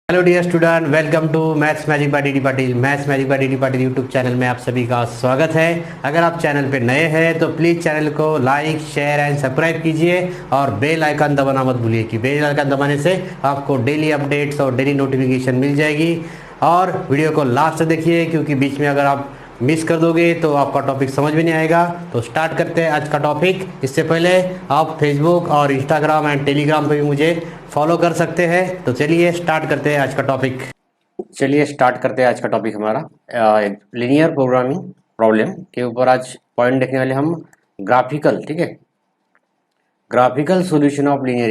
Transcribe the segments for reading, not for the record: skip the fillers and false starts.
Hello dear student, welcome to maths magic by DD Patil. Maths magic by DD Patil YouTube channel में आप सभी का स्वागत है। अगर आप चैनल पे नए हैं तो प्लीज़ चैनल को लाइक शेयर एंड सब्सक्राइब कीजिए और बेल आइकन दबाना मत भूलिए कि बेल आइकन दबाने से आपको डेली अपडेट्स और डेली नोटिफिकेशन मिल जाएगी। और वीडियो को लास्ट तक देखिए, क्योंकि बीच में अगर आप मिस कर दोगे तो आपका टॉपिक समझ में नहीं आएगा। तो स्टार्ट करते हैं आज का टॉपिक। इससे पहले आप फेसबुक और इंस्टाग्राम एंड टेलीग्राम पे भी मुझे फॉलो कर सकते हैं। तो चलिए स्टार्ट करते हैं आज का टॉपिक। हमारा लीनियर प्रोग्रामिंग प्रॉब्लम के ऊपर आज पॉइंट देखने वाले हम ग्राफिकल। ठीक है, graphical solution of linear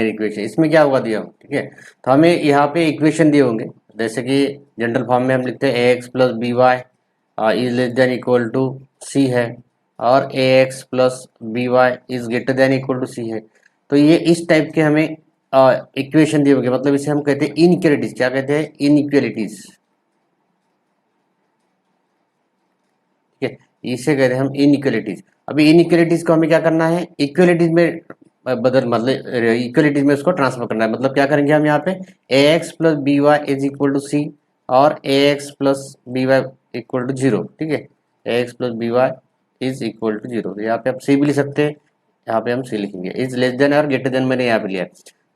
equation. इसमें क्या होगा दिया हो, ठीक है। तो हमें यहाँ पे इक्वेशन दिए होंगे, जैसे कि जनरल फॉर्म में हम लिखते हैं A X plus B Y is less than equal to C है, और A X plus B Y is greater than equal to C है। तो ये इस टाइप के हमें इक्वेशन दिए होंगे, मतलब इसे हम कहते हैं इनइक्वालिटीज। क्या कहते हैं? इनइक्वालिटीज। ठीक है, इसे कहते हैं हम इनइक्वालिटीज। अभी इनइक्वालिटीज को हमें क्या करना है? इक्वालिटीज में मतलब इक्वालिटीज में उसको ट्रांसफर करना है। मतलब क्या करेंगे हम यहाँ पे A X plus B Y is equal to C और A X plus B Y equal to zero. ठीक है, A X plus B Y is equal to zero. यहाँ पे आप सी भी लिख सकते हैं, यहाँ पे हम सी लिखेंगे। इज लेस देन और ग्रेटर देन मैंने यहाँ पे लिया,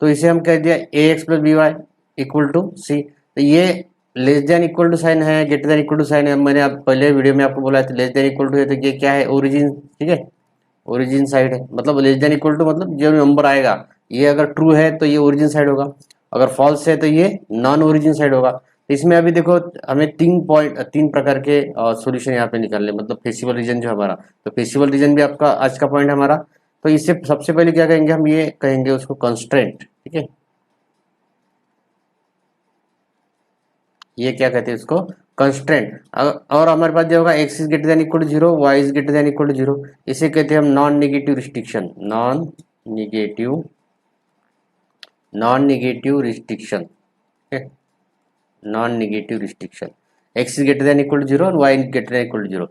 तो इसे हम कह दिया A X plus B Y equal to C. तो ये less than equal to sign है, greater than equal to sign है। मैंने आप पहले वीडियो में आपको बोला था लेस देन इक्वल टू है, तो ये क्या है? ओरिजिन। ठीक है, ओरिजिन साइड है। मतलब लेस देन इक्वल टू मतलब जो नंबर आएगा ये अगर ट्रू है तो ये ओरिजिन साइड होगा, अगर फॉल्स है तो ये नॉन ओरिजिन साइड होगा। तो इसमें अभी देखो हमें तीन प्रकार के सॉल्यूशन यहाँ पे निकालने, मतलब फेसिबल रीजन जो हमारा, तो फेसिबल रीजन भी आपका आज का पॉइंट हमारा। तो इससे सबसे पहले क्या कहेंगे हम? ये कहेंगे उसको कंस्ट्रेंट। ठीक है, ये क्या कहते हैं? इसको कंस्ट्रेंट। और हमारे पास जो होगा X is greater than equal to zero, Y is greater than equal to zero. इसे कहते हैं हम non negative restriction. Non negative restriction. Non negative restriction. X is greater than equal to zero और Y is greater than equal to zero.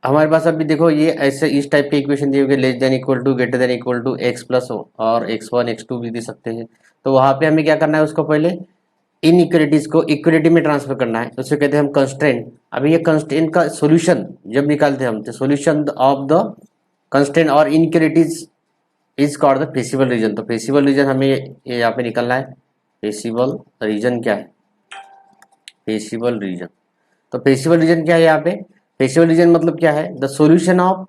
हमारे पास अभी देखो ये ऐसे इस टाइप के इक्वेशन दिए हुए, less than equal to, greater than equal to, x plus और एक्स वन एक्स टू भी दे सकते हैं। तो वहां पे हमें क्या करना है? उसको पहले इन इक्वलिटीज को इक्वलिटी में ट्रांसफर करना है, उसे कहते हैं हम कंस्ट्रेंट। अभी ये कंस्ट्रेंट का सॉल्यूशन जब निकालते हैं हम, तो सॉल्यूशन ऑफ द कंस्ट्रेंट और inequalities is called the feasible region. तो फेसिबल रीजन हमें ये यहाँ पे निकलना है। फेसिबल रीजन क्या है? Feasible region. तो फेसिबल रीजन क्या है यहाँ पे? फेसिबल रीजन मतलब क्या है? The solution of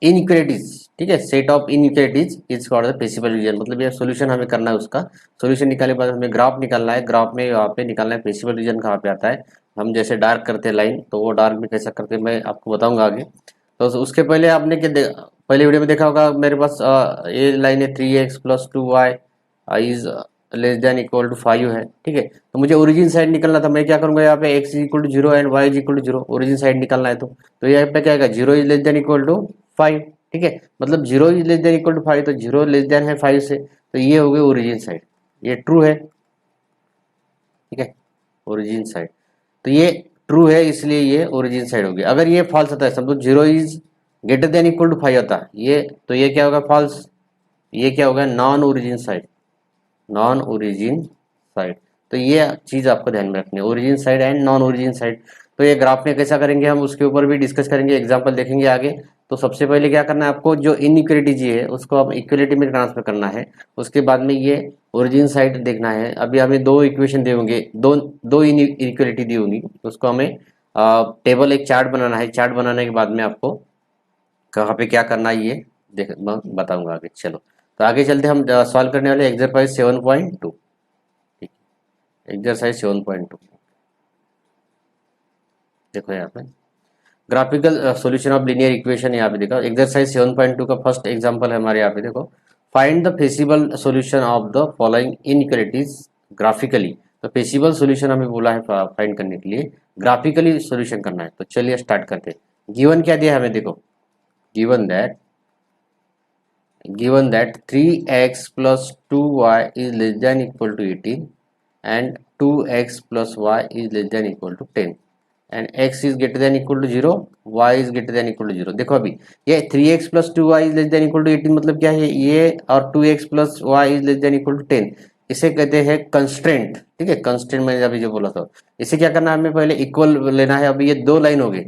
inequalities. ठीक है, set of inequalities is called the feasible region. मतलब ये सॉल्यूशन हमें करना है, उसका सॉल्यूशन निकालने के बाद हमें ग्राफ निकालना है। ग्राफ में यहाँ पे निकालना है फेसिबल रीजन कहाँ पे आता है। हम जैसे डार्क करते हैं लाइन, तो वो डार्क में कैसा करते हैं मैं आपको बताऊंगा आगे। तो उसके पहले आपने पहले वीडियो में देखा होगा मेरे पास ये लाइन है 3x plus 2y is less than equal to 5 है। ठीक है, तो मुझे ओरिजिन साइड निकलना था। मैं क्या करूंगा यहाँ पे x is equal to zero and y is equal to zero, origin side निकलना है। तो यहाँ पे क्या आएगा? Zero is less than equal to 5। ठीक है, मतलब zero is less than equal to 5, तो जीरो लेस देन है 5 से, तो ये हो गई ओरिजिन साइड, ये ट्रू है। ठीक है, ओरिजिन साइड, तो ये ट्रू है इसलिए ये ओरिजिन साइड होगी। अगर ये फॉल्स होता है, समझो zero is greater than equal to 5 होता है ये, तो ये क्या होगा? फॉल्स। ये क्या होगा? Non origin side. Non origin side. तो ये चीज आपको ध्यान में रखनी है, origin side and non origin side. तो ये ग्राफ में कैसा करेंगे हम, उसके ऊपर भी डिस्कस करेंगे, एग्जांपल देखेंगे आगे। तो सबसे पहले क्या करना है आपको? जो इनइक्वालिटी जी है उसको आप इक्वलिटी में ट्रांसफर करना है। उसके बाद में ये ओरिजिन साइड देखना है। अभी हमें दो इक्वेशन दिए होंगे, दो इनइक्वालिटी दी होंगी, उसको हमें टेबल एक चार्ट बनाना है। चार्ट बनाने के बाद में आपको कहाँ पे क्या करना है ये मैं बताऊंगा आगे। चलो, तो आगे चलते हम सॉल्व करने वाले एक्सरसाइज 7.2। ठीक, एक्सरसाइज 7.2 देखो यहाँ पे graphical solution of linear equation. यहाँ पे देखो एक्सरसाइज 7.2 का फर्स्ट एग्जांपल है हमारे यहाँ पे। देखो, find the feasible solution of the following inequalities graphically. तो फेसिबल सॉल्यूशन हमें बोला है फाइंड करने के लिए, ग्राफिकली सॉल्यूशन करना है। तो चलिए स्टार्ट करते हैं। गिवन क्या दिया है हमें? देखो, given that 3x plus 2y is less than equal to 18 and 2x plus y is less than equal to 10 and x is greater than equal to 0, y is greater than equal to 0। देखो अभी ये 3x plus 2y is less than equal to 18 मतलब क्या है? ये और 2x plus y is less than equal to 10, इसे कहते हैं कंस्ट्रेंट, ठीक है। कंस्ट्रेंट मैंने अभी जो बोला था, इसे क्या करना है हमें, पहले इक्वल लेना है। अभी ये दो लाइन हो गई।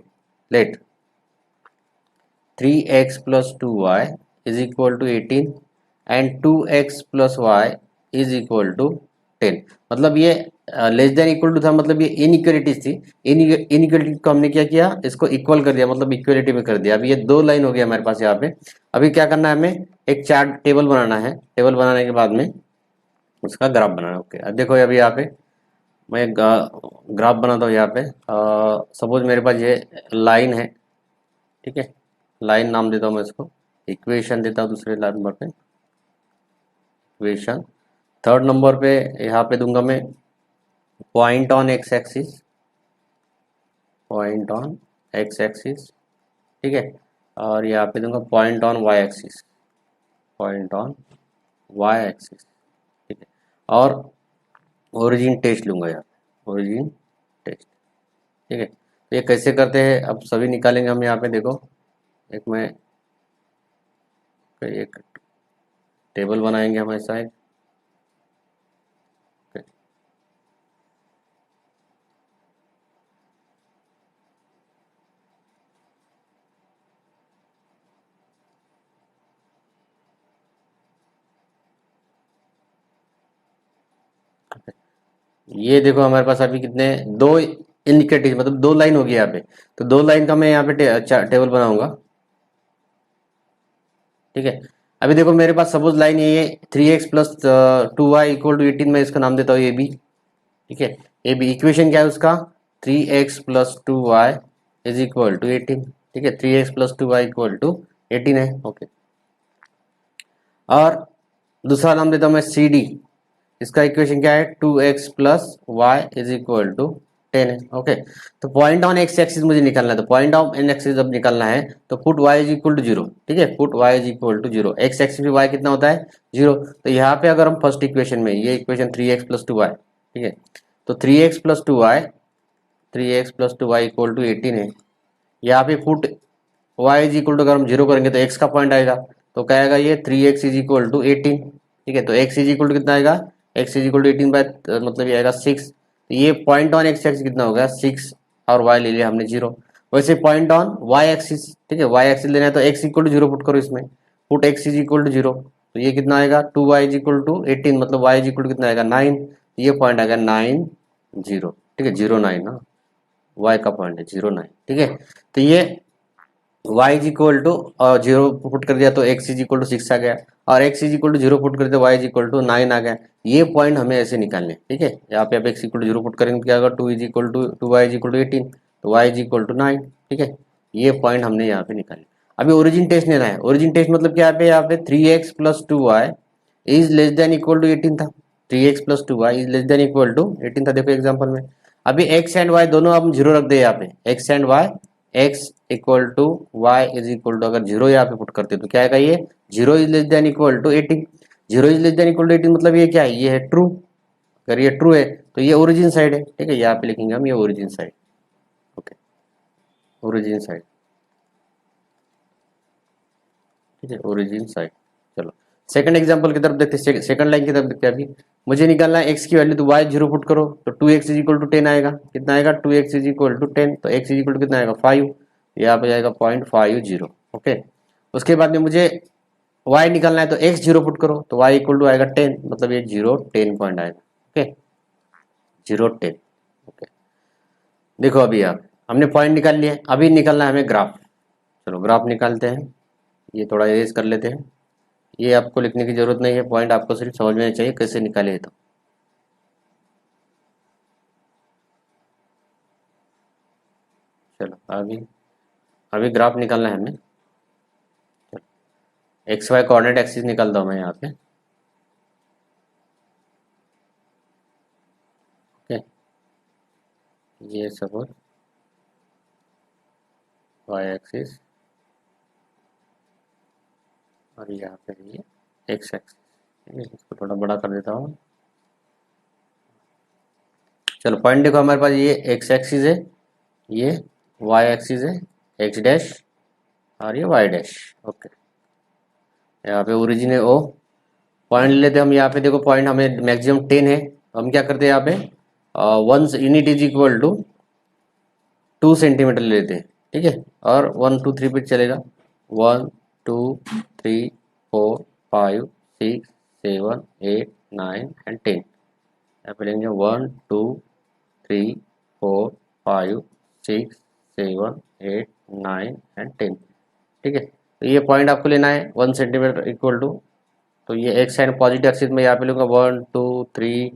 Let 3x plus 2y is equal to 18 and 2x plus y is equal to 10। मतलब ये लेस देन इक्वल टू था, मतलब ये इनइक्वालिटीज थी। इनइक्वालिटी को हमने क्या किया, इसको इक्वल कर दिया, मतलब इक्वलिटी में कर दिया। अभी ये दो लाइन हो गया हमारे पास यहाँ पे। अभी क्या करना है, हमें एक चार्ट टेबल बनाना है। टेबल बनाने के बाद में उसका ग्राफ बनाना है। ओके, अब देखो अभी यहाँ पे मैं ग्राफ बनाता हूँ। यहाँ पे सपोज मेरे पास ये लाइन है, ठीक है। लाइन नाम देता हूँ मैं इसको, इक्वेशन देता हूँ दूसरे नंबर पे, इक्वेशन। थर्ड नंबर पे यहाँ पे दूंगा मैं point on x axis, point on x axis, ठीक है। और यहाँ पे दूंगा point on y axis, point on y axis, ठीक है। और ओरिजिन टेस्ट लूंगा यार, ओरिजिन टेस्ट, ठीक है। तो ये कैसे करते हैं अब सभी निकालेंगे हम। यहाँ पे देखो, एक मैं एक टेबल बनाएंगे हम ऐसा एक, ये देखो हमारे पास अभी कितने, दो इंडिकेटिव, मतलब दो लाइन होगी यहाँ पे। तो दो लाइन का मैं यहाँ पे टेबल बनाऊंगा, ठीक है। अभी देखो मेरे पास सपोज लाइन ये 3x plus 2y equal to 18, मैं इसका नाम देता हूँ ए बी, ठीक है। ए बी इक्वेशन क्या है उसका, 3x plus 2y is equal to 18, ठीक है। 3x plus 2y equal to 18 है, ओके। और दूसरा नाम देता हूँ मैं सी डी, इसका इक्वेशन क्या है, 2x plus y is equal to 10 है, ओके। तो पॉइंट ऑन एक्स एक्सिस मुझे निकालना है, तो पॉइंट ऑन एन एक्सिस जब निकालना है तो put y is equal to 0, ठीक है। Put y is equal to 0, x axis पे y कितना होता है 0। तो यहाँ पे अगर हम फर्स्ट इक्वेशन में ये इक्वेशन 3x प्लस 2y, ठीक है। तो 3x plus 2y, 3x plus 2y equal to 18 है। यहाँ पे put y is equal to अगर हम 0 करेंगे तो x का पॉइंट आएगा, तो क्या आएगा ये 3x इज इक्वल टू 18, ठीक है। तो x इज इक्वल टू कितना आएगा, x is equal to 18 by मतलब ये आएगा 6। तो ये पॉइंट ऑन एक्स एक्सिस कितना हो गया 6, और y ले लिया हमने 0। वैसे पॉइंट ऑन y एक्सिस, ठीक है, y एक्सिस लेना है तो x इक्वल टू 0 पुट करो इसमें, put x is equal to 0। तो ये कितना आएगा 2y इज इक्वल टू 18, मतलब y इज इक्वल टू कितना आएगा 9। ये पॉइंट आएगा 9 0, ठीक है, 0 9 ना, y का पॉइंट है 0 9, ठीक है। तो ये y is equal to 0 put कर दिया तो x इज इक्वल टू 6 आ गया, और x is equal to 0 put कर दिया तो y इज इक्वल टू 9 आ गया। ये पॉइंट हमें ऐसे निकालने, ठीक है। यहाँ पे आप x इक्वल टू 0 पुट करेंगे क्या होगा, 2 is equal to 2y is equal to 18, तो y इज इक्वल टू 9, ठीक है। ये पॉइंट हमने यहाँ पे निकाले। अभी ओरिजिन टेस्ट लेना है। ओरिजिन टेस्ट मतलब क्या है, यहाँ पे 3x plus 2y is less than equal to 18 था, 3x plus 2y is less than equal to 18 था, देखो एग्जाम्पल में। अभी x एंड y दोनों हम 0 रख दे यहाँ पे, x and y, x equal to y is equal to, अगर 0 यहाँ पे पुट करते तो क्या आएगा, ये 0 is less than equal to 18, 0 is less than equal to 18 मतलब ये क्या है, ये है ट्रू। अगर ये ट्रू है तो ये ओरिजिन साइड है, ठीक है। यहाँ पे लिखेंगे हम ये origin side, okay, origin side, ठीक है, ओरिजिन साइड। चलो सेकंड एग्जांपल की तरफ देखते हैं, सेकंड लाइन की तरफ देखते हैं। अभी मुझे निकालना है x की वैल्यू, तो y 0 पुट करो तो 2x इज इक्वल टू 10 आएगा, कितना आएगा 2x इज इक्वल टू 10, तो x इज इक्वल टू कितना आएगा 5, यहाँ पे जाएगा 0.50, ओके। उसके बाद में मुझे y निकालना है तो x 0 पुट करो तो y इक्वल टू आएगा 10, मतलब ये 0 10 पॉइंट आएगा, ओके, 0 10, ओके। देखो अभी आप हमने पॉइंट निकाल लिया, अभी निकालना है हमें ग्राफ। चलो ग्राफ निकालते हैं, ये थोड़ा इरेज कर लेते हैं। ये आपको लिखने की जरूरत नहीं है, पॉइंट आपको सिर्फ समझ में चाहिए कैसे निकाले। तो चलो अभी अभी ग्राफ निकालना है हमें। एक्स वाई कोऑर्डिनेट एक्सिस निकालता हूँ मैं यहाँ पे, ओके। ये सपोज वाई एक्सिस और यहाँ पे ये एक्स एक्सिस, इसको थोड़ा बड़ा कर देता हूँ। चलो पॉइंट देखो, हमारे पास ये एक्स एक्सिस है, ये वाई एक्सिस है, एक्स डैश और ये वाई डैश, ओके। यहाँ पे ओरिजिन है ओ, पॉइंट लेते हैं हम यहाँ पे, देखो पॉइंट हमें मैक्सिमम 10 है, हम क्या करते हैं यहाँ पे 1 unit is equal to 2 centimetre लेते हैं, ठीक है। और 1 2 3 पे चलेगा, 1 2 3 4 5 6 7 8 9 एंड 10। यहाँ पे लेंगे 1 2 3 4 5 6 7 8 9 एंड 10, ठीक है। तो ये पॉइंट आपको लेना है 1 सेंटीमीटर इक्वल टू, तो ये एक्स एंड पॉजिटिव एक्सिस में यहाँ पे लूँगा 1 2 3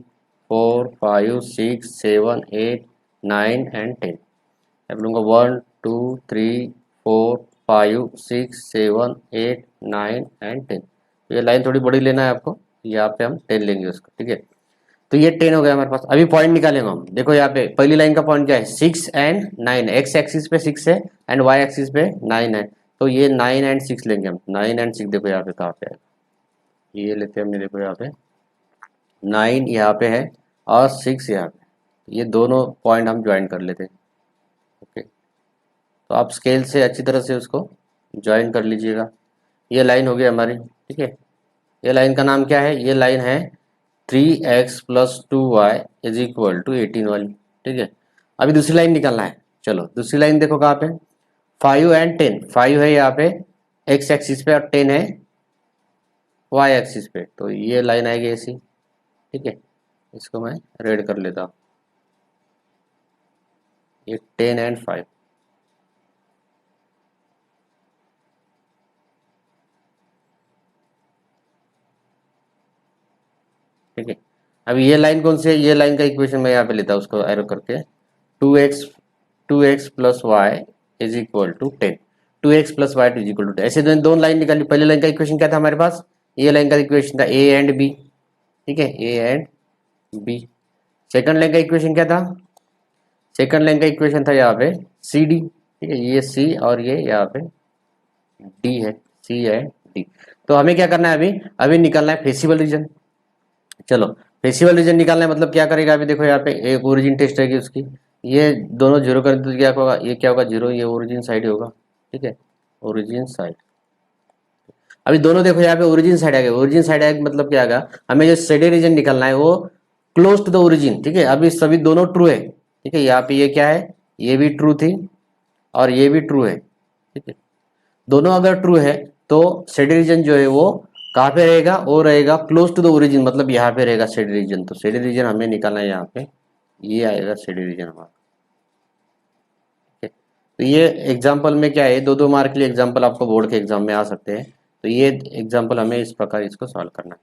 4 5 6 7 8 9 एंड 10। यहाँ पे लूँगा 1 2 3 4 5 6 7 8 9 एंड 10। तो ये लाइन थोड़ी बड़ी लेना है आपको, यहाँ पे हम 10 लेंगे उसको, ठीक है। तो ये 10 हो गया हमारे पास। अभी पॉइंट निकालेंगे हम, देखो यहाँ पे पहली लाइन का पॉइंट क्या है 6 एंड 9, एक्स एक्सिस पे 6 है एंड वाई एक्सिस पे 9 है, तो ये 9 एंड 6 लेंगे हम। 9 एंड 6 देखो यहाँ पे कहाँ पे है, ये लेते हैं हमने, देखो यहाँ पे 9 यहाँ पे है और 6 यहाँ पे, ये दोनों पॉइंट हम ज्वाइन कर लेते हैं, ओके। तो आप स्केल से अच्छी तरह से उसको ज्वाइन कर लीजिएगा। ये लाइन हो गई हमारी, ठीक है। ये लाइन का नाम क्या है, ये लाइन है 3x plus 2y is equal to 18 वाली, ठीक है। अभी दूसरी लाइन निकालना है, चलो दूसरी लाइन देखो कहाँ पे, 5 एंड 10, 5 है यहाँ पे x एक्सिस पे और 10 है y एक्सिस पे, तो ये लाइन आएगी ऐसी, ठीक है। इसको मैं रेड कर लेता हूँ, ये 10 एंड 5, ठीक है। अभी ये लाइन कौन सी है, ये लाइन का इक्वेशन मैं यहाँ पे लेता हूँ उसको एरो करके, 2x plus y is equal to 10, 2x plus y is equal to 10। ऐसे दोनों लाइन निकाली। पहले लाइन का इक्वेशन क्या था हमारे पास, ये लाइन का इक्वेशन था a एंड b, ठीक है, a and b। Second line का इक्वेशन क्या था, सेकंड लाइन का इक्वेशन था यहाँ पे सी डी, ठीक है, ये c और ये यहाँ पे d है, c एंड d। तो हमें क्या करना है, अभी निकालना है फेसिबल रीजन। चलो फेसिबल रीजन निकालना है, मतलब क्या करेगा, अभी देखो यहाँ पे एक ओरिजिन टेस्ट रहेगी उसकी, ये दोनों जीरो कर दो, क्या होगा, ये क्या होगा जीरो, ये ओरिजिन साइड होगा, ठीक है, ओरिजिन साइड। अभी दोनों देखो यहाँ पे ओरिजिन साइड आ गया, ओरिजिन साइड आएगा मतलब क्या आएगा, हमें जो शेडे रीजन निकालना है वो क्लोज टू द ओरिजिन, ठीक है। अभी सभी दोनों ट्रू है, ठीक है, यहाँ पे ये क्या है, ये भी ट्रू थी और ये भी ट्रू है, ठीक है। दोनों अगर ट्रू है तो शेडे रीजन जो है वो कहाँ पे रहेगा, वो रहेगा क्लोज टू द ओरिजिन, मतलब यहाँ पे रहेगा शेडे रीजन। तो शेडे रीजन हमें निकालना है यहाँ पे, ये आएगा शेडे रीजन हमारा, ठीक है। तो ये एग्जाम्पल में क्या है, 2-2 मार्क के लिए एग्जाम्पल आपको बोर्ड के एग्जाम में आ सकते हैं, तो ये एग्जाम्पल हमें इस प्रकार इसको सॉल्व करना है।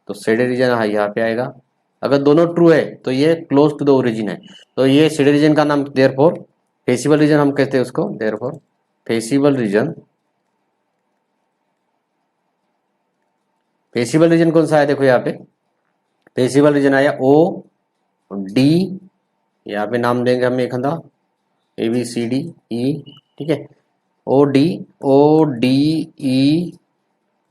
तो शेडे रीजन यहाँ पे आएगा, अगर दोनों ट्रू है तो ये क्लोज टू द ओरिजिन है, तो ये शेडे रीजन का नाम देयरफॉर फेसिबल रीजन हम कहते हैं उसको, therefore feasible reason. Feasible reason कौन सा है, देखो यहाँ पे फेसिबल रीजन आया ओ डी, यहाँ पे नाम देंगे हम एक अंदा ए बी सी डी ई, ठीक है, O D E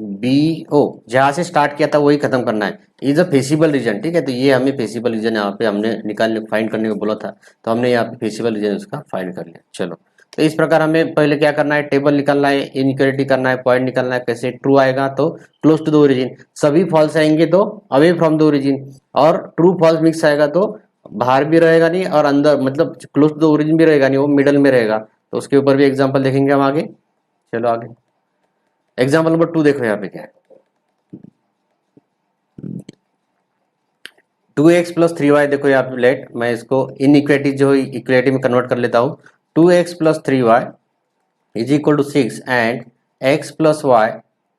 B O, जहां से स्टार्ट किया था वही खत्म करना है, इज अ फेसिबल रीजन, ठीक है। तो ये हमें फेसिबल रीजन यहाँ पे हमने निकालने फाइंड करने को बोला था, तो हमने यहाँ पे फेसिबल रीजन उसका फाइंड कर लिया। चलो तो इस प्रकार हमें पहले क्या करना है, टेबल निकालना है, इनइक्वालिटी करना है, पॉइंट निकालना है, कैसे ट्रू आएगा तो क्लोज टू द ओरिजिन, सभी फॉल्स आएंगे तो अवे फ्रॉम द ओरिजिन, और ट्रू फॉल्स मिक्स आएगा तो बाहर भी रहेगा नहीं और अंदर, मतलब क्लोज टू द ओरिजिन भी रहेगा नहीं, वो मिडल में रहेगा। तो उसके ऊपर भी एग्जाम्पल देखेंगे हम आगे। चलो आगे एग्जाम्पल नंबर 2 देखो यहाँ पे क्या है, 2x प्लस 3y, देखो यहाँ पे लेट मैं इसको इनइक्वालिटी जो इक्वालिटी में कन्वर्ट कर लेता हूँ। 2x plus 3y is equal to 6 and x plus y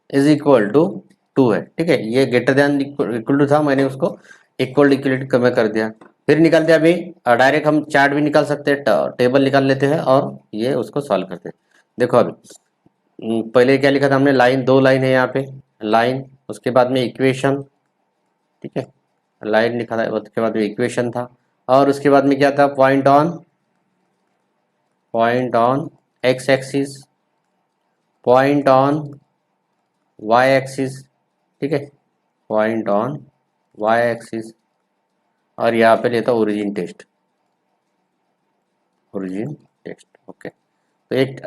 is equal to 2 है, ठीक है। ये ग्रेटर देन इक्वल टू था, मैंने उसको इक्वल इक्वलिटी कम कर दिया, फिर निकाल दिया। अभी डायरेक्ट हम चार्ट भी निकाल सकते हैं, टेबल निकाल लेते हैं और ये उसको सॉल्व करते हैं। देखो अभी पहले क्या लिखा था हमने, लाइन, 2 लाइन है यहाँ पे, लाइन, उसके बाद में इक्वेशन, ठीक है, लाइन लिखा था, उसके बाद में इक्वेशन था, और उसके बाद में क्या था, point on x axis, point on y axis, ठीक है, पॉइंट ऑन वाई एक्सिस, और यहाँ पे लेता origin test, origin test, okay. तो एक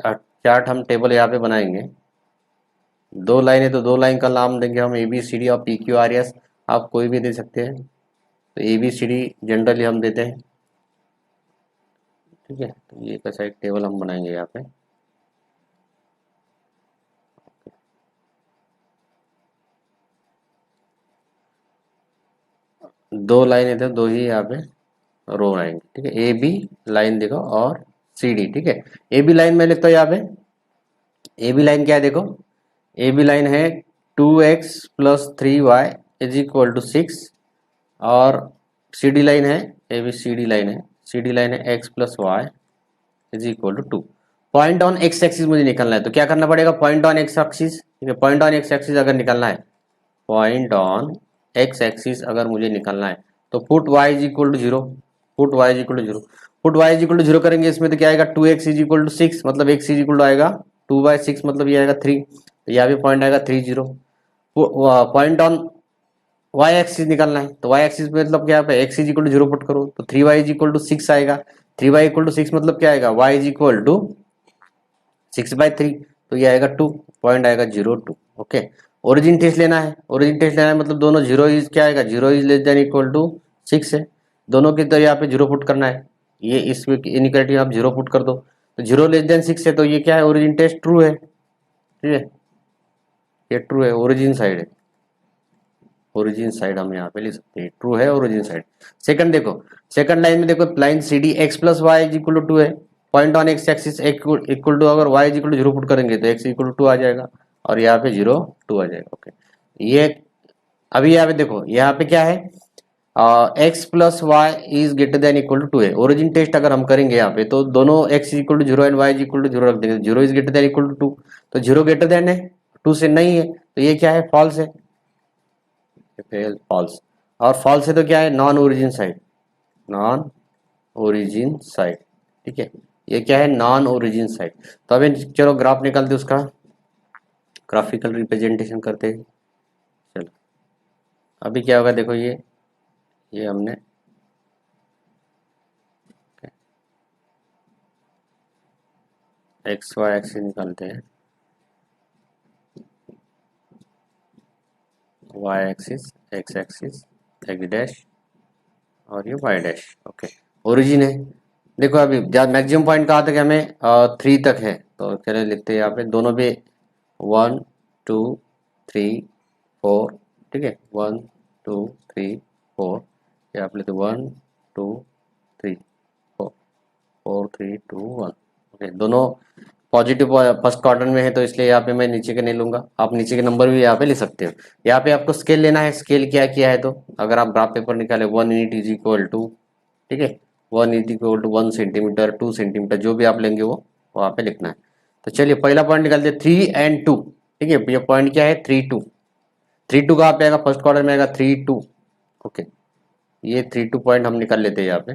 चार्ट हम टेबल यहाँ पे बनाएंगे, दो लाइन है तो दो लाइन का नाम देंगे हम ए बी सी डी और पी क्यू आर एस, आप कोई भी दे सकते हैं। तो A B C D generally हम देते हैं, ठीक है। तो ये कैसा एक टेबल हम बनाएंगे यहाँ पे। दो लाइन है तो दो ही यहाँ पे रो आएंगे, ठीक है। ए बी लाइन देखो और सी डी, ठीक है। ए बी लाइन में लिखता हूँ यहाँ पे, ए बी लाइन क्या है देखो, ए बी लाइन है 2x+3y इज इक्वल टू 6, और सी डी लाइन है, A B C D line है, सी डी लाइन है x+y is equal to 2। Point on x axis मुझे निकलना है, तो क्या करना पड़ेगा, पॉइंट ऑन एक्स एक्सिस, ठीक है। पॉइंट ऑन एक्स एक्सिस अगर निकलना है, पॉइंट ऑन एक्स एक्सिस अगर मुझे निकलना है, तो put y is equal to 0, put y is equal to 0, put y is equal to 0 करेंगे इसमें तो क्या आएगा, 2x इज इक्वल टू 6, मतलब x इज इक्वल टू आएगा 2/6, मतलब ये आएगा 3, तो यहाँ पे पॉइंट आएगा 3 0। पॉइंट ऑन y एक्सिस निकालना है, तो y एक्सिस मतलब क्या है, x is equal to 0 put करो तो 3y इज इक्वल टू 6 आएगा, 3y इक्वल टू 6 मतलब क्या आएगा, y इज इक्वल टू 6/3, तो ये आएगा 2, पॉइंट आएगा 0 2। ओके, ओरिजिन टेस्ट लेना है, ओरिजिन टेस्ट लेना है मतलब दोनों जीरो इज क्या आएगा, 0 is less than equal to 6 है, दोनों की तरह यहाँ पे 0 पुट करना है, ये इसमें इनइक्वालिटी आप 0 पुट कर दो, तो 0 लेस देन 6 है, तो ये क्या है, ओरिजिन टेस्ट ट्रू है, ठीक है, ये ट्रू है, ओरिजिन साइड है, ओरिजिन साइड हम यहाँ पे ले सकते हैं, ट्रू है ओरिजिन साइड। सेकंड देखो, सेकंड लाइन में देखो, line C D x+y is equal to 2 है, point on x axis equal to, अगर y is equal to 0 put करेंगे तो x इक्वल टू 2 आ जाएगा, और यहाँ पे 0 2 आ जाएगा। ओके, ये अभी यहाँ पे देखो, यहाँ पे क्या है, x+y is greater than equal to 2 है, ओरिजिन टेस्ट अगर हम करेंगे यहाँ पे तो दोनों x equal to 0 and y is equal to 0 रख देंगे, 0 is greater than equal to 2, तो 0 ग्रेटर देन है, 2 से नहीं है, तो ये क्या है, फॉल्स है, फॉल्स, और फॉल्स है तो क्या है, non origin side, non origin side, ठीक है, ये क्या है, नॉन ओरिजिन साइड। तो अभी चलो ग्राफ निकालते उसका, ग्राफिकल रिप्रेजेंटेशन करते हैं। चलो अभी क्या होगा देखो, ये हमने एक्स वाई एक्सिस निकालते हैं, y axis, x axis, x dash और ये वाई डैश। ओके, ओरिजिन है, देखो अभी मैक्सिमम पॉइंट कहाँ तक है, हमें 3 तक है, तो चले लिखते हैं यहाँ पे दोनों पे 1 2 3 4, ठीक है, 1 2 3 4, यहाँ पे लेते 1 2 3 4, 4 3 2 1। ओके, दोनों पॉजिटिव फर्स्ट क्वार्टर में है, तो इसलिए यहाँ पे मैं नीचे के नहीं लूंगा, आप नीचे के नंबर भी यहाँ पे ले सकते हो। यहाँ पे आपको स्केल लेना है, स्केल क्या किया है, तो अगर आप ग्राफ पेपर निकाले 1 यूनिट इज इक्वल टू, ठीक है, 1 is equal to 1 centimetre 2 centimetre, जो भी आप लेंगे वो वहाँ पे लिखना है। तो चलिए पहला पॉइंट निकालते 3 एंड 2, ठीक है, ये पॉइंट क्या है 3 2, 3 2 कहाँ पे आएगा, फर्स्ट क्वार्टर में आएगा 3 2। ओके, ये 3 2 पॉइंट हम निकाल लेते हैं यहाँ पे,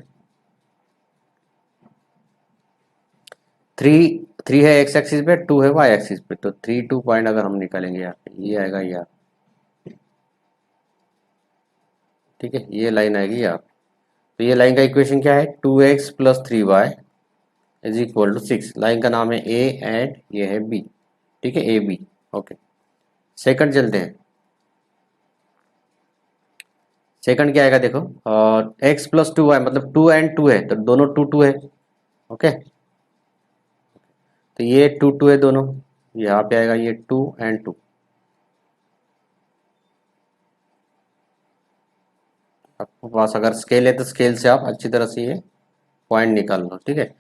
3 3 है एक्स एक्सिस पे, 2 है वाई एक्सिस पे, तो 3 2 पॉइंट अगर हम निकालेंगे यहाँ पे, ये आएगा यहाँ, ठीक है, ये लाइन आएगी यहाँ। तो ये लाइन का इक्वेशन क्या है, 2x+3y is equal to 6, line का नाम है ए एंड ये है बी, ठीक है, ए बी। ओके, सेकंड चलते हैं, सेकंड क्या आएगा देखो, और x+2y मतलब 2 एंड 2 है, तो दोनों 2 2 है। ओके, तो ये 2 2 है दोनों, यहाँ पे आएगा ये 2 एंड 2, आपके पास अगर स्केल है तो स्केल से आप अच्छी तरह से ये पॉइंट निकाल लो, ठीक है,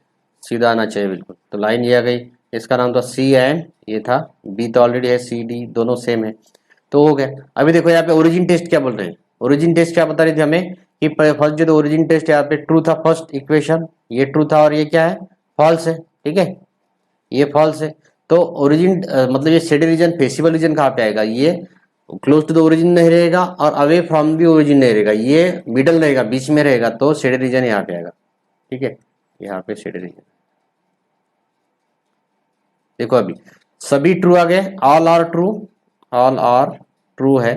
सीधा आना चाहिए बिल्कुल। तो लाइन ये आ गई, इसका नाम था सी एंड ये था बी, तो ऑलरेडी है सी डी, दोनों सेम है, तो हो गया। अभी देखो यहाँ पे ओरिजिन टेस्ट क्या बोल रहे हैं, ओरिजिन टेस्ट क्या बता रही थी हमें कि फर्स्ट जो ओरिजिन टेस्ट यहाँ पे ट्रू था, फर्स्ट इक्वेशन ये ट्रू था और ये क्या है, फॉल्स है, ठीक है, ये फॉल्स है। तो ओरिजिन मतलब ये शेडेड रीजन, फेसिबल रीजन कहाँ पे आएगा, ये क्लोज टू द ओरिजिन नहीं रहेगा और अवे फ्रॉम दी ओरिजिन नहीं रहेगा, ये मिडल रहेगा, बीच में रहेगा, तो शेडेड रीजन यहाँ पे आएगा, ठीक है, यहाँ पे शेडेड रीजन। देखो अभी सभी ट्रू आ गए, all are true, all are true है,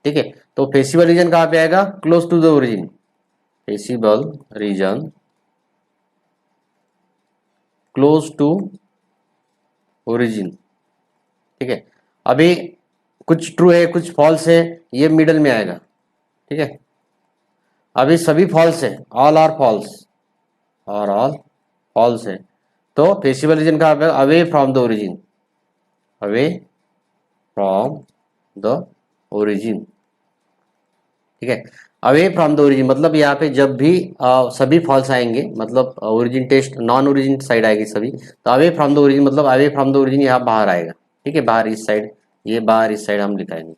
ठीक है, तो फेसिबल रीजन कहाँ पे आएगा, close to the origin, feasible region close to origin, ठीक है। अभी कुछ ट्रू है कुछ फॉल्स है, ये मिडल में आएगा, ठीक है। अभी सभी फॉल्स है, ऑल आर फॉल्स और ऑल फॉल्स है, तो फेसिबल रीजन कहाँ पे, away from the origin, away from the origin, ठीक है। अवे फ्रॉम द ओरिजिन मतलब यहाँ पे जब भी सभी फॉल्स आएंगे, मतलब origin test non origin side आएगी सभी, तो अवे फ्रॉम द ओरिजिन मतलब अवे फ्रॉम द ओरिजिन यहाँ बाहर आएगा, ठीक है, बाहर इस साइड, ये बाहर इस साइड हम दिखाएंगे।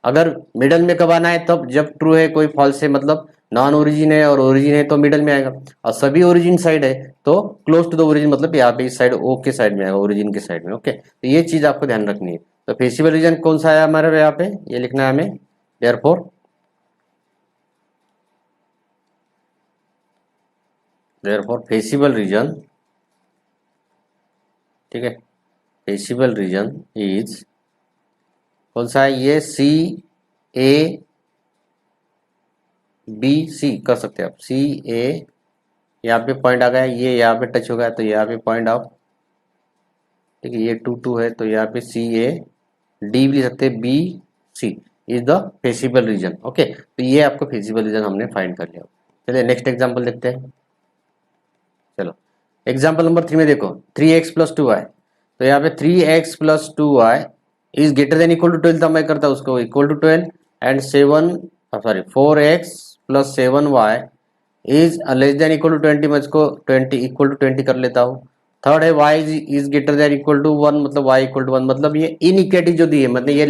अगर मिडल में कब आना है, तब जब ट्रू है कोई फॉल्स है, मतलब नॉन ओरिजिन है और ओरिजिन है तो मिडल में आएगा, और सभी ओरिजिन साइड है तो क्लोज टू द ओरिजिन मतलब यहाँ पे इस साइड ओ के साइड में आएगा, ओरिजिन के साइड में, ओके। तो ये चीज आपको ध्यान रखनी है। तो फेसिबल रीजन कौन सा है हमारे यहाँ पे, ये लिखना है हमें, देयरफॉर फेसिबल रीजन, ठीक है, फेसिबल रीजन इज कौन सा है, ये सी ए बी सी कर सकते हैं आप, सी ए, यहाँ पे पॉइंट आ गया, ये यहाँ पे टच हो गया तो यहाँ पे पॉइंट ऑफ, ठीक है, ये टू टू है तो यहाँ पे सी ए डी भी लिख सकते हैं, B C is the feasible region, okay. तो ये आपको फेसिबल रीजन हमने फाइंड कर लिया। चलिए नेक्स्ट एग्जांपल देखते हैं। चलो एग्जाम्पल नंबर 3 में देखो, 3x + 2y, तो यहाँ पे 3x + 2y is greater than equal to 12, तब मैं करता उसको equal to 12, and 4x + 7y is less than equal to 20, मैं इसको 20 इक्वल टू 20 कर लेता हूँ। थर्ड है y is greater than equal to 1, मतलब y इक्वल टू 1, मतलब ये इनइक्वालिटी जो दी है, मतलब ये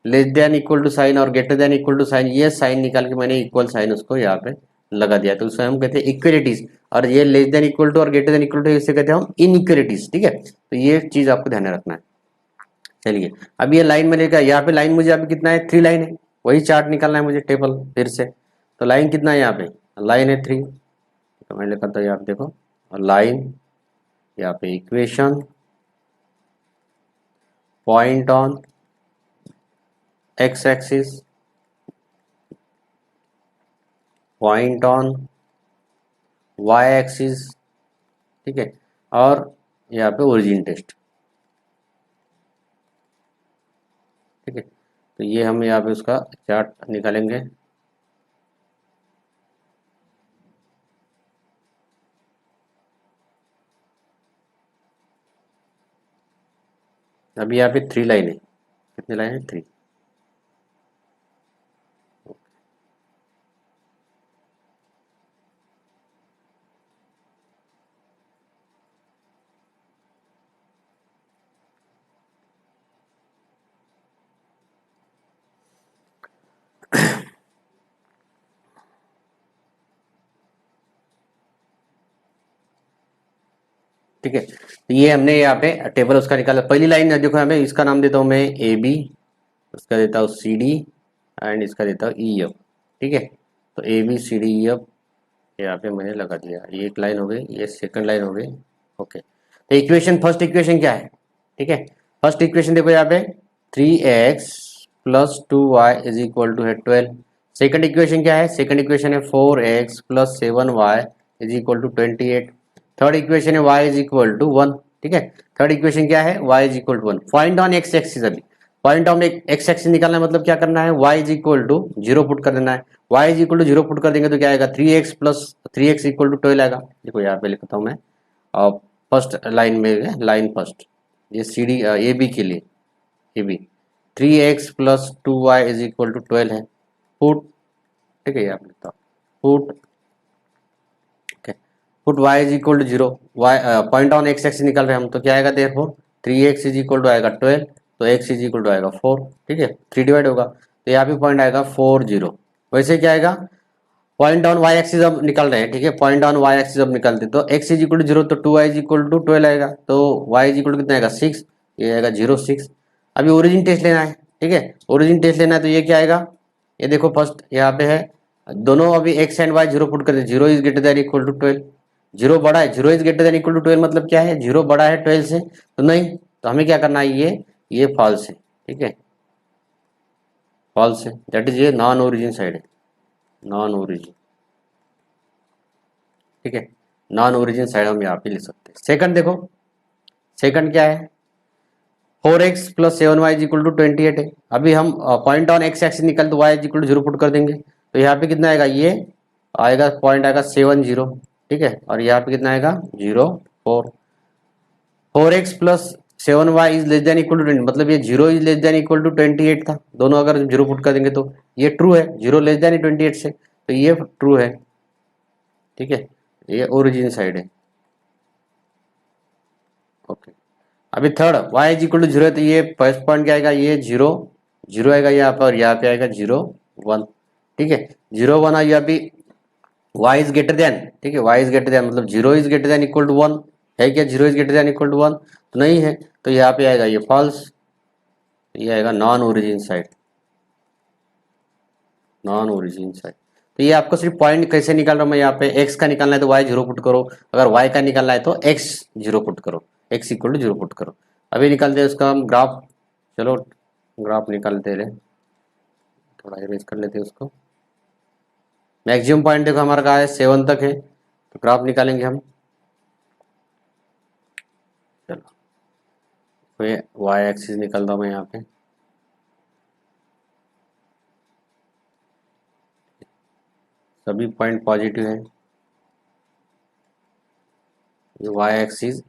less than equal to sign और greater than equal to sign, ये साइन निकाल के मैंने इक्वल साइन उसको यहाँ पे लगा दिया, तो उसे हम कहते हैं इक्वलिटीज। और ये लेस देन इक्वल टू और ग्रेटर देन इक्वल टू इसे कहते हैं हम इनइक्वलिटीज, ठीक है। तो ये चीज आपको ध्यान में रखना है। चलिए अब ये लाइन मैंने कहा, यहाँ पे लाइन मुझे अभी कितना है, 3 लाइन है, वही चार्ट निकालना है मुझे टेबल फिर से। तो लाइन कितना है यहाँ पे, लाइन है 3, तो मैं लिखा था यहाँ पे देखो, लाइन, यहाँ पे equation, point on x axis, point on y axis, ठीक है, और यहाँ पे ओरिजिन टेस्ट, ठीक है। तो ये हम यहाँ पे उसका चार्ट निकालेंगे। अभी यहाँ पे 3 लाइन है, कितनी लाइन है, 3। ठीक है, तो ये हमने यहाँ पे टेबल उसका निकाला। पहली लाइन देखो, हमें इसका नाम देता हूँ मैं ए बी, उसका देता हूँ सी डी, एंड इसका देता हूँ ई एफ, ठीक है। तो A B C D E F यहाँ पे मैंने लगा दिया, ये एक लाइन हो गई, ये सेकंड लाइन हो गई, ओके। तो इक्वेशन, फर्स्ट इक्वेशन क्या है, ठीक है, फर्स्ट इक्वेशन देखो यहाँ पे 3x + 2y is equal to है 12। सेकंड इक्वेशन क्या है, सेकंड इक्वेशन है 4x + 7y is equal to 28। Third equation है y इज इक्वल टू 1, ठीक है। थर्ड इक्वेशन क्या है, y is equal to 1। Point on x axis, अभी पॉइंट ऑन एक्स एक्सिस निकालना है, मतलब क्या करना है, y is equal to 0 put कर देना है। y is equal to 0 put कर देंगे तो क्या आएगा, 3x इक्वल टू 12 आएगा। देखो यहाँ पे लिखता हूँ मैं, और फर्स्ट लाइन में, लाइन फर्स्ट, ये सी डी ए बी के लिए, A B 3x + 2y is equal to 12 है, पुट, ठीक है, यहाँ पे लिखता हूँ put, put y is equal to 0, y point on x axis निकाल रहे हैं हम, तो क्या आएगा, therefore 3x is equal to आएगा 12, तो x इज इक्वल टू आएगा 4, ठीक है, 3 डिवाइड होगा तो यहाँ पे पॉइंट आएगा 4 0। वैसे क्या आएगा, पॉइंट ऑन y एक्सिस अब निकाल रहे हैं, ठीक है, पॉइंट ऑन y एक्सिस अब निकालते तो x इज इक्वल टू 0, तो 2y इज इक्वल टू 12 आएगा, तो y इज इक्वल टू कितना आएगा 6, ये आएगा 0 6। अभी ओरिजिन टेस्ट लेना है, ठीक है, ओरिजिन टेस्ट लेना है, तो ये क्या आएगा, ये देखो फर्स्ट यहाँ पे है, दोनों अभी x एंड y 0 पुट कर दे, 0 is greater than equal to 12, 0 बड़ा है, 0 is greater than equal to 12 मतलब क्या है, 0 बड़ा है 12 से, तो नहीं, तो हमें क्या करना है, ये फॉल्स है, ठीक है, फॉल्स है, दैट इज ये नॉन ओरिजिन साइड है, नॉन ओरिजिन, ठीक है, नॉन ओरिजिन साइड हम यहाँ पे लिख सकते हैं। सेकंड देखो, सेकंड क्या है, 4x plus 7y is equal to 28 है। अभी हम पॉइंट ऑन एक्स एक्सिस निकल तो y is equal to 0 put कर देंगे, तो यहाँ पे कितना आएगा, ये आएगा पॉइंट आएगा 7 0, ठीक है, और यहाँ पे कितना आएगा 0 4। 4x plus 7y is less than equal to 20, मतलब ये 0 is less than equal to 28 था, दोनों अगर 0 पुट कर देंगे तो ये ट्रू है, 0 लेस देन 28 से, तो ये ट्रू है, ठीक है, ये ओरिजिन साइड है। ओके, अभी third y is equal to 0 है, तो ये फर्स्ट पॉइंट क्या आएगा, ये 0 0 आएगा यहाँ पर, और यहाँ पे आएगा 0 1, ठीक है, 0 1 आया अभी y इज ग्रेटर देन, ठीक है, y इज ग्रेटर देन मतलब 0 is greater than equal to 1 है क्या, 0 is greater than equal to 1 तो नहीं है, तो यहाँ पे आएगा ये फॉल्स, ये आएगा non origin side, non origin side. तो ये आपको सिर्फ पॉइंट कैसे निकाल रहा हूँ मैं, यहाँ पे x का निकालना है तो y 0 पुट करो, अगर y का निकालना है तो x 0 पुट करो, x इक्वल टू 0 पुट करो। अभी निकालते हैं उसका हम ग्राफ, चलो ग्राफ निकालते रहे, थोड़ा इरेज कर लेते हैं उसको। मैक्सिमम पॉइंट देखो हमारा कहा है 7 तक है, तो ग्राफ निकालेंगे हम। चलो ये y एक्सिस निकालता हूँ मैं यहाँ पे, सभी पॉइंट पॉजिटिव है, ये y axis,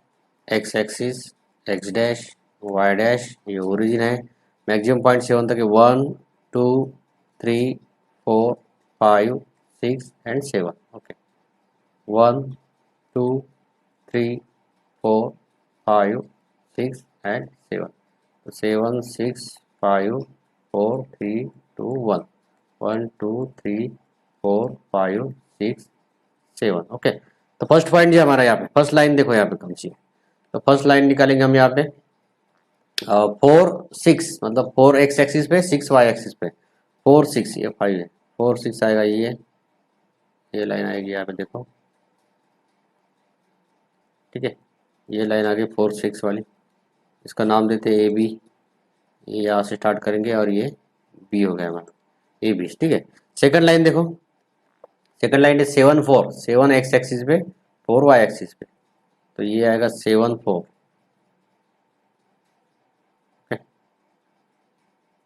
x axis, x dash, y dash, ये ओरिजिन है। मैक्सिमम पॉइंट 7 तक है, 1 2 3 4 5 6 एंड 7, ओके, 1 2 3 4 5 6 एंड 7, तो 7 6 5 4 3 2 1 1 2 3 4 5 6 7, ओके। तो फर्स्ट पॉइंट जो हमारा यहाँ पे फर्स्ट लाइन देखो यहाँ पे कौन सी, तो फर्स्ट लाइन निकालेंगे हम यहाँ पे 4 6 मतलब 4 एक्स एक्सिस पे 6 वाई एक्सिस पे, 4 6 ये 5 है, 4 6 आएगा, ये लाइन आएगी यहाँ पे देखो, ठीक है, ये लाइन आ गई 4 6 वाली, इसका नाम देते हैं ए बी, ये यहाँ से स्टार्ट करेंगे और ये बी हो गया हमारा ए बी, ठीक है। सेकंड लाइन देखो, सेकंड लाइन है 7 4, 7 एक्स एक्सिस पे 4 वाई एक्सिस पे, तो ये आएगा 7 4,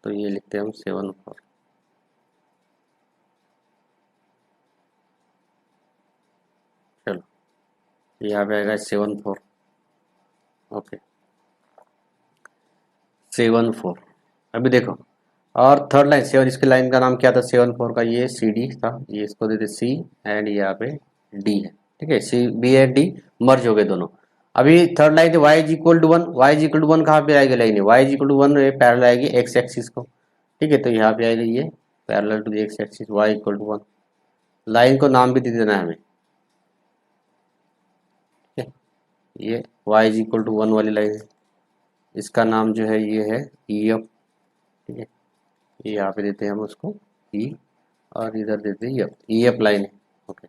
तो ये लिखते हैं हम 7 4, चलो यहाँ पे आएगा 7 4, ओके 7 4। अभी देखो और थर्ड लाइन 7, इसके लाइन का नाम क्या था 7 4 का, ये सी डी था, ये इसको देते सी एंड यहाँ पे डी है, ठीक है, C B and D merge हो गए दोनों। अभी थर्ड लाइन है y is equal to 1, y is equal to 1 कहाँ पे आएगी लाइन है, y is equal to 1 parallel आएगी एक्स एक्सिस को, ठीक है, तो यहाँ पे आएगी ये parallel to the x axis y equal to 1, line को नाम भी दे देना है हमें, ठीक है, ये y इज इक्वल टू 1 वाली लाइन है, इसका नाम जो है ये है ई एफ, ठीक है, ये यहाँ पे देते हैं हम उसको ई, और इधर देते हैं ई एफ लाइन है, ओके।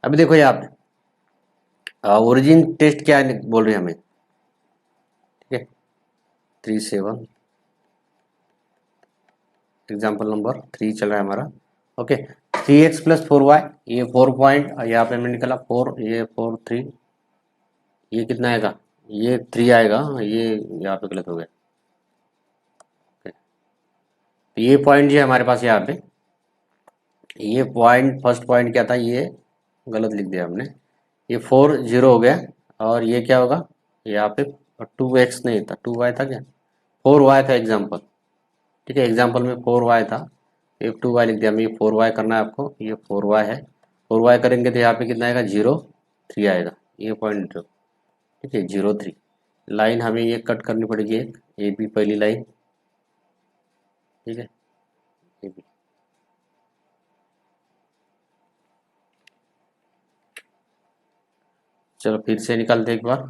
अभी देखो यहाँ पे ओरिजिन टेस्ट क्या बोल रहे हैं हमें, ठीक है, 3 7, एग्जाम्पल नंबर 3 चल रहा है हमारा, ओके। 3x प्लस 4y, ये 4 पॉइंट यहाँ पे हमें निकला 4, ये 4 3, ये कितना आएगा, ये 3 आएगा, ये यहाँ पे गलत हो गया, तो ये पॉइंट जो है हमारे पास यहाँ पे, ये पॉइंट फर्स्ट पॉइंट क्या था, ये गलत लिख दिया हमने, ये 4 0 हो गया, और ये क्या होगा यहाँ पे 2x नहीं था, 2y था क्या, 4y था एग्जाम्पल, ठीक है, एग्जाम्पल में 4y था, ये 2y लिख दिया, हमें ये 4y करना है आपको, ये 4y है, 4y करेंगे तो यहाँ पे कितना आएगा 0 3 आएगा, ये पॉइंट, ठीक है 0 3, लाइन हमें ये कट करनी पड़ेगी एक, ये भी पहली लाइन, ठीक है, ये भी, चलो फिर से निकालते एक बार।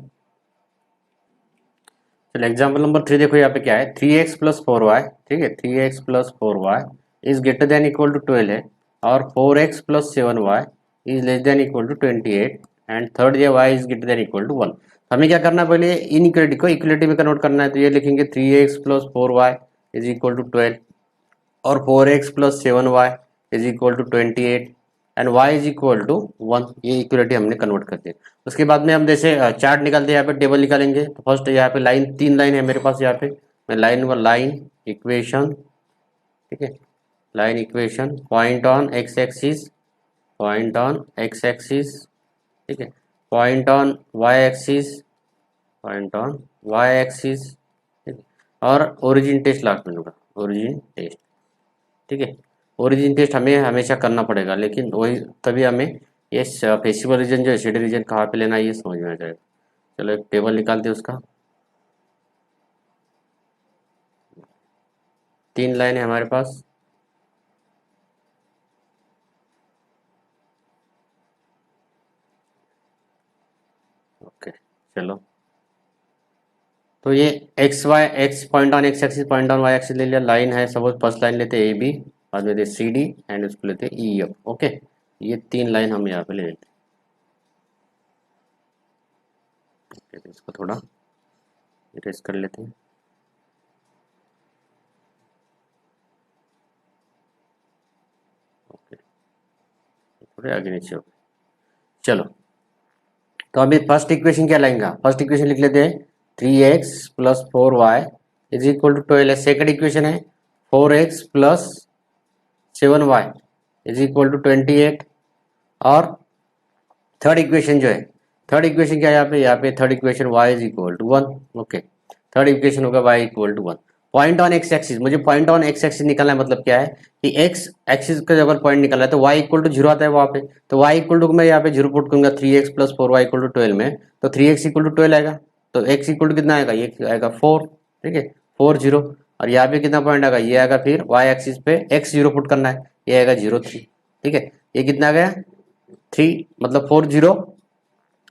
चलो एग्जाम्पल नंबर 3 देखो यहाँ पे क्या है, 3x प्लस 4y, ठीक है, 3x plus 4y is greater than equal to 12 है, और 4x plus 7y is less than equal to 28, and third ये y is greater than equal to 1। हमें क्या करना है, पहले इन इक्वलिटी को इक्वलिटी में कन्वर्ट करना है, तो ये लिखेंगे 3x plus 4y is equal to 12, और 4x plus 7y is equal to 28, and y is equal to 1। ये इक्वलिटी हमने कन्वर्ट कर दी। उसके बाद में हम जैसे चार्ट निकालते हैं, यहाँ पे टेबल निकालेंगे। तो फर्स्ट यहाँ पे लाइन, 3 लाइन है मेरे पास। यहाँ पे मैं लाइन इक्वेशन, ठीक है, line equation, point on x axis, point on x axis, ठीक है, point on y axis, point on y axis, ठीक है, और ओरिजिन टेस्ट लास्ट में लूँगा, ओरिजिन टेस्ट, ठीक है। ओरिजिन टेस्ट हमें हमेशा करना पड़ेगा, लेकिन वही तभी हमें ये फेसिबल रीजन जो है, शेडेड रीजन कहाँ पे लेना है, ये समझ में आ जाएगा। चलो एक टेबल निकालते हैं उसका। 3 लाइन है हमारे पास। ओके, चलो तो ये x y, x point on x axis, point on y axis ले लिया। लाइन है, सपोज फर्स्ट लाइन लेते हैं ए बी, बाद में सी डी, एंड उसको लेते हैं ई एफ। ओके, ये 3 लाइन हम यहाँ पे ले लेते हैं। तो इसको थोड़ा इरेज कर लेते हैं। ओके, थोड़े आगे नीचे हो गए। चलो तो अभी फर्स्ट इक्वेशन क्या लाएंगे, फर्स्ट इक्वेशन लिख लेते हैं। 3x + 4y is equal to 12 है। सेकंड इक्वेशन है 4x + 7y is equal to 28। और थर्ड इक्वेशन जो है, थर्ड इक्वेशन क्या है यहाँ पे third equation y is equal to 1। Okay, third equation होगा y equal to 1। Point on x axis, मुझे पॉइंट ऑन एक्स एक्सिस निकालना है। मतलब क्या है कि एक्स एक्सिस का अगर पॉइंट निकालना है तो y इक्वल टू 0 आता है वहाँ पे। तो y इक्वल टू मैं यहाँ पे 0 पुट करूंगा। 3x + 4y इक्वल टू 12 में, तो 3x इक्वल टू 12 आएगा। तो x इक्वल टू कितना आएगा, ये आएगा 4, ठीक है, 4 0। और यहाँ पे कितना पॉइंट आएगा, ये आएगा फिर y एक्सिस पे x 0 पुट करना है, ये आएगा 0 3, ठीक है। ये कितना आ गया 3, मतलब 4 0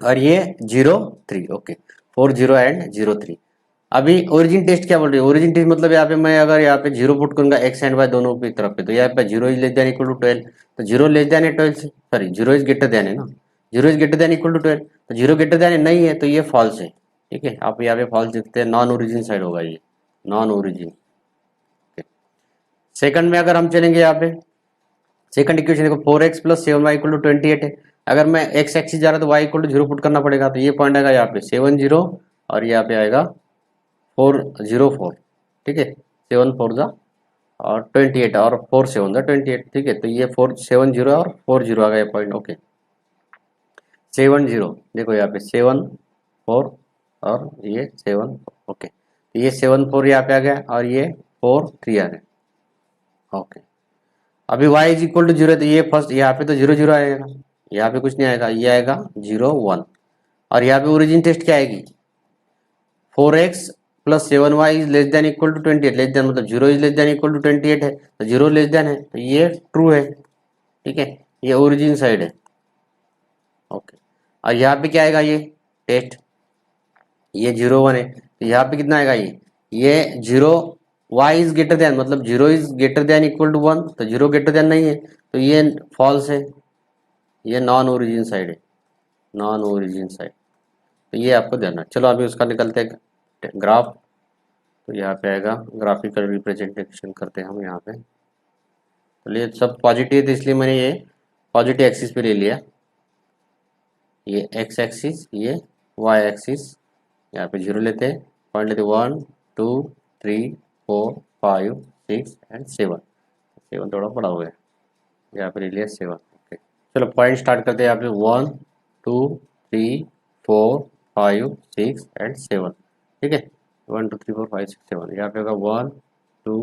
और ये 0 3। Okay, 4 0 and 0 3। अभी ओरिजिन टेस्ट क्या बोल रही है, ओरिजिन टेस्ट मतलब यहाँ पे मैं अगर यहाँ पे 0 पुट करूंगा एक्स एंड वाई दोनों की तरफ पे, तो यहाँ पे 0 is less than equal to 12। तो 0 लेस देन है 12 से, सॉरी 0 इज ग्रेटर देन है ना, 0 is greater than equal to 12। तो 0 ग्रेटर देन नहीं है तो ये फॉल्स है, ठीक है। आप यहाँ पे फॉल्स देखते हैं, नॉन ओरिजिन साइड होगा ये, नॉन ओरिजिन। सेकंड में अगर हम चलेंगे यहाँ पे, सेकंड इक्वेशन देखो 4x + 7y इक्वल टू 28 है। अगर मैं एक्स एक्सिस जा रहा तो y इक्वल टू 0 पुट करना पड़ेगा। तो ये पॉइंट आएगा यहाँ पे 7 0 और यहाँ पे आएगा 4 0 4, ठीक है, 7 4 जा और 28 और 4 7 जा 28, ठीक है। तो ये 4 7 0 और 4 0 आ गया पॉइंट। ओके, 7 0 देखो यहाँ पे 7 4 और ये 7। ओके, तो ये 7 4 यहाँ पे आ गया और ये 4 3 आ गया। ओके, अभी y इज इक्वल टू 0 है, तो ये फर्स्ट यहाँ पे तो 0 0 आएगा, यहाँ पे कुछ नहीं आएगा, ये आएगा 0 1। और यहाँ पे ओरिजिन टेस्ट क्या आएगी, 4x + 7y is less than equal to 28। Less than मतलब 0 is less than equal to 28 है, तो 0 लेस देन है, तो ये ट्रू है, ठीक है, ये ओरिजिन साइड है। ओके, और यहाँ पे क्या आएगा, ये टेस्ट, ये 0 1 है, तो यहाँ पे कितना आएगा, ये 0 y इज ग्रेटर देन, मतलब 0 is greater than equal to 1, तो 0 ग्रेटर देन नहीं है, तो ये फॉल्स है, ये नॉन ओरिजिन साइड है, नॉन ओरिजिन साइड। तो ये आपको देना। चलो अभी उसका निकलते हैं ग्राफ। तो यहाँ पे आएगा ग्राफिकल रिप्रेजेंटेशन करते हैं हम यहाँ पे। तो ये सब पॉजिटिव है, तो इसलिए मैंने ये पॉजिटिव एक्सिस पे ले लिया, ये एक्स एक्सिस, ये वाई एक्सिस। यहाँ पे 0 लेते हैं, पॉइंट लेते 1 2 3 4 5 6 एंड 7। 7 थोड़ा बड़ा हो गया, यहाँ पे ले लिया 7। ओके, चलो पॉइंट स्टार्ट करते हैं यहाँ पे 1 2 3 4 5 6 एंड 7, ठीक है। 1 2 3 4 5 6 7, यहाँ पे होगा 1 2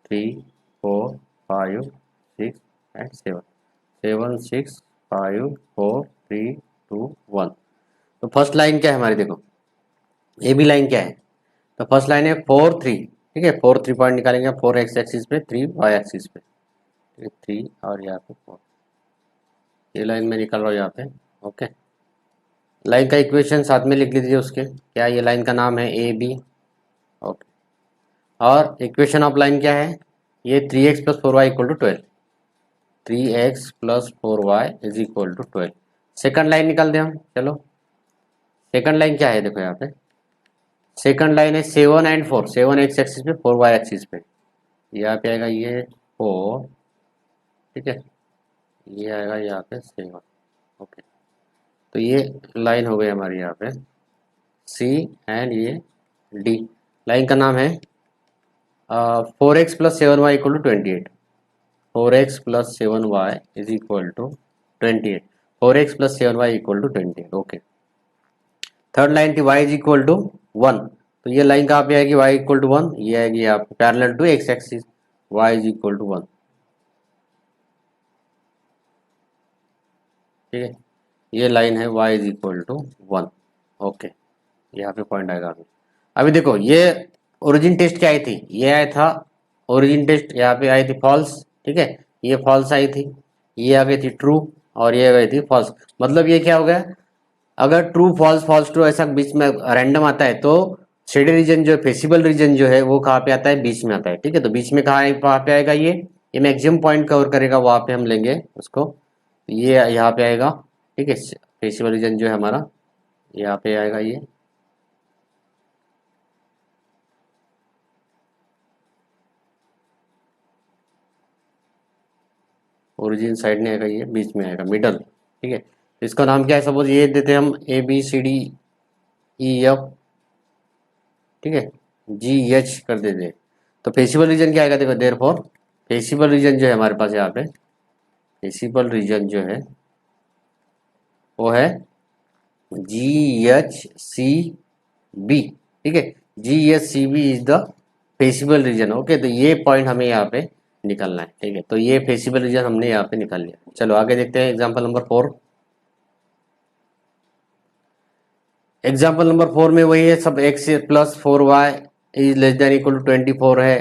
3 4 5 6 एंड 7, 7 6 5 4 3 2 1। तो फर्स्ट लाइन क्या है हमारी, देखो ए बी लाइन क्या है, तो फर्स्ट लाइन है 4 3, ठीक है, 4 3 पॉइंट निकालेंगे, 4 एक्स एक्सिस पे, 3 वाई एक्सिस पे, 3 और यहाँ पे 4। ये लाइन में निकल रहा हूँ यहाँ पे। ओके, लाइन का इक्वेशन साथ में लिख लीजिए उसके, क्या ये लाइन का नाम है ए बी। ओके, और इक्वेशन ऑफ लाइन क्या है, ये 3x + 4y equal to 12, 3x + 4y is equal to 12। Second line निकाल दें हम। चलो सेकंड लाइन क्या है, देखो यहाँ पे सेकंड लाइन है 7 एंड 4, 7 एक्स एक्सिस पे, 4 वाई एक्सिस पे। यहाँ पे आएगा ये 4, ठीक है, ये आएगा यहाँ पे 7। ओके, तो ये लाइन हो गई हमारी यहाँ पे सी, एंड ये डी। लाइन का नाम है 4x+7y = 28। 4x+7y = 28। 4x+7y = 28। Third line थी y = 1, तो ये लाइन कहाँ पे आएगी? y = 1, ये आएगी यहाँ पे parallel to x axis, y = 1। ठीक है, ये लाइन है y = 1। ओके, यहाँ पे पॉइंट आएगा। अभी देखो ये ओरिजिन टेस्ट क्या आई थी? ये आया था ओरिजिन टेस्ट, यहाँ पे आई थी फॉल्स। ठीक है, ये फॉल्स आई थी, ये आ गई थी ट्रू, और ये आ गई थी फॉल्स। मतलब ये क्या हो गया? अगर ट्रू फॉल्स फॉल्स ट्रू ऐसा बीच में रैंडम आता है तो शेडेड रीजन जो फेसिबल रीजन जो है वो कहाँ पे आता है? बीच में आता है। ठीक है, तो बीच में कहाँ पे आएगा? ये मैक्सिमम पॉइंट कवर करेगा, वहां पे हम लेंगे उसको। ये यहाँ पे आएगा। ठीक है, फेसिबल रीजन जो है हमारा यहाँ पे आएगा। ये ओरिजिन साइड नहीं आएगा, ये बीच में आएगा, मिडल। ठीक है, तो इसका नाम क्या है? सपोज ये देते हैं हम ABCDEF। ठीक है, GH कर देते हैं, तो फेसिबल रीजन क्या आएगा? देखो, देयरफॉर फेसिबल रीजन जो है हमारे पास यहाँ पे, फेसिबल रीजन जो है वो है GHCB। ठीक है, GHCB is the feasible region. Okay, तो ये पॉइंट हमें यहाँ पे निकालना है। ठीक है, तो ये फेसिबल रीजन हमने यहाँ पे निकाल लिया। चलो आगे देखते हैं एग्जाम्पल नंबर 4। एग्जाम्पल नंबर 4 में वही है, सब x+4y is less than equal to 24 है,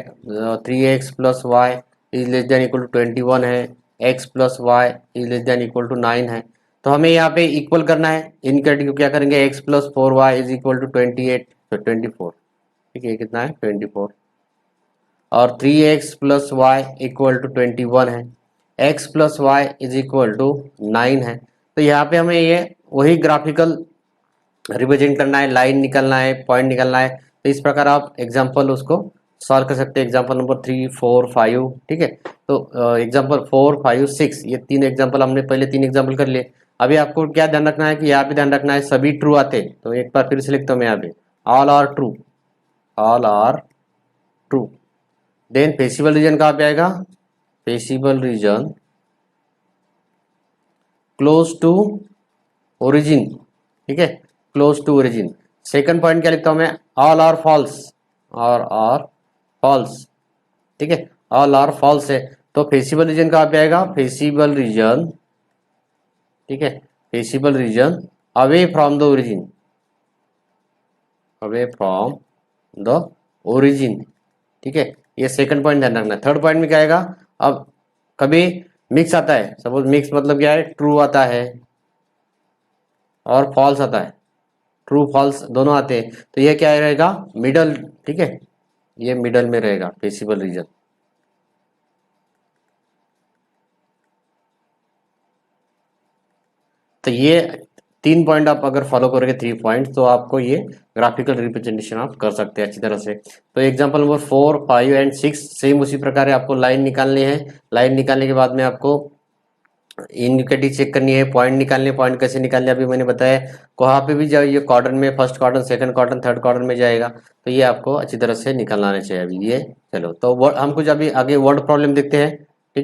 3x+y is less than equal to 21 है, x+y is less than equal to 9 है। तो हमें यहाँ पे इक्वल करना है इनका, क्या करेंगे? x+4y इज इक्वल टू 28, तो 24। ठीक है, कितना है? 24। और 3x+y इक्वल टू 21 है, x+y इज इक्वल टू 9 है। तो यहाँ पे हमें ये वही ग्राफिकल रिप्रेजेंट करना है, लाइन निकलना है, पॉइंट निकलना है। तो इस प्रकार आप एग्जाम्पल उसको सॉल्व कर सकते हैं। Example number 3, 4, 5। ठीक है, तो एग्जाम्पल 4, 5, 6, ये 3 एग्जाम्पल हमने पहले 3 एग्जाम्पल कर लिए। अभी आपको क्या ध्यान रखना है कि यहाँ पे ध्यान रखना है सभी ट्रू आते। तो एक बार फिर से लिखता हूँ मैं यहाँ पे, all are true, all are true. Then feasible region कहाँ पे आएगा? Feasible region close to origin. ठीक है, close to origin. Second point क्या लिखता हूं मैं? ऑल आर फॉल्स, और आर फॉल्स। ठीक है, ऑल आर फॉल्स है, तो फेसिबल रीजन कहाँ पे आएगा? फेसिबल रीजन, ठीक है, feasible region away from the origin, away from the origin. ठीक है, ये सेकंड पॉइंट ध्यान रखना है। थर्ड पॉइंट में क्या आएगा? अब कभी मिक्स आता है, सपोज मिक्स मतलब क्या है? ट्रू आता है और फॉल्स आता है, ट्रू फॉल्स दोनों आते हैं, तो ये क्या रहेगा? मिडल। ठीक है, ये मिडल में रहेगा फेसिबल रीजन। तो ये 3 पॉइंट आप अगर फॉलो करोगे, 3 पॉइंट, तो आपको ये ग्राफिकल रिप्रेजेंटेशन आप कर सकते हैं अच्छी तरह से। तो एग्जांपल नंबर 4, 5 एंड 6 सेम उसी प्रकार है। आपको लाइन निकालनी है, लाइन निकालने के बाद में आपको इनडिकेटिव चेक करनी है, पॉइंट निकालने। पॉइंट कैसे निकालने अभी मैंने बताया। कहाँ पे भी जाओ, ये क्वाड्रेंट में, first quadrant, second quadrant, third quadrant में जाएगा, तो ये आपको अच्छी तरह से निकालना चाहिए। अभी ये चलो, तो हम कुछ अभी आगे वर्ड प्रॉब्लम देखते हैं।